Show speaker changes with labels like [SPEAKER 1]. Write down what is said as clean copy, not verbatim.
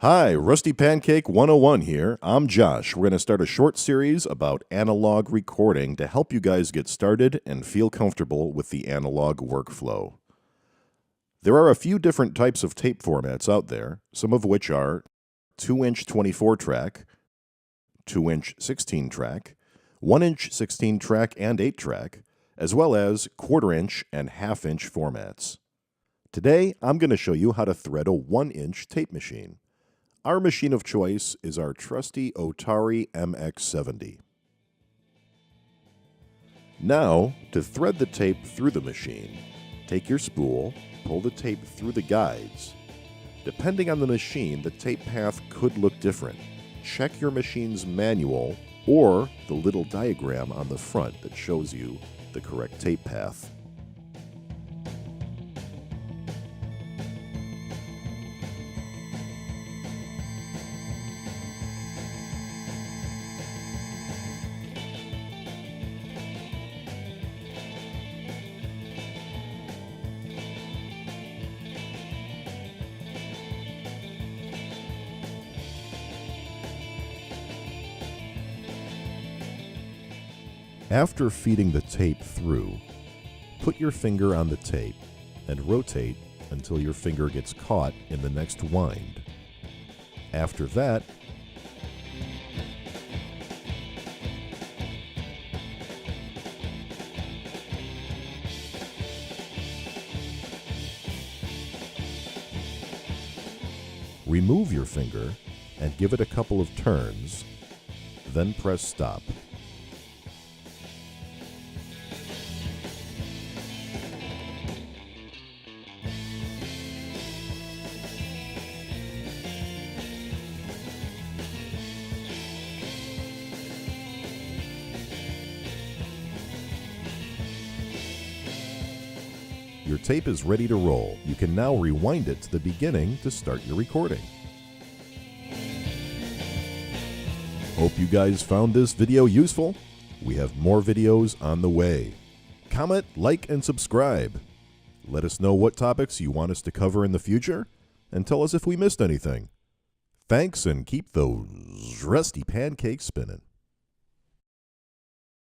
[SPEAKER 1] Hi, Rusty Pancake 101 here. I'm Josh. We're going to start a short series about analog recording to help you guys get started and feel comfortable with the analog workflow. There are a few different types of tape formats out there, some of which are 2-inch 24-track, 2-inch 16-track, 1-inch 16-track and 8-track, as well as 1/4-inch and 1/2-inch formats. Today, I'm going to show you how to thread a 1-inch tape machine. Our machine of choice is our trusty Otari MX70. Now, to thread the tape through the machine, take your spool, pull the tape through the guides. Depending on the machine, the tape path could look different. Check your machine's manual or the little diagram on the front that shows you the correct tape path. After feeding the tape through, put your finger on the tape and rotate until your finger gets caught in the next wind. After that, remove your finger and give it a couple of turns, then press stop. Your tape is ready to roll. You can now rewind it to the beginning to start your recording. Hope you guys found this video useful. We have more videos on the way. Comment, like, and subscribe. Let us know what topics you want us to cover in the future, and tell us if we missed anything. Thanks, and keep those rusty pancakes spinning.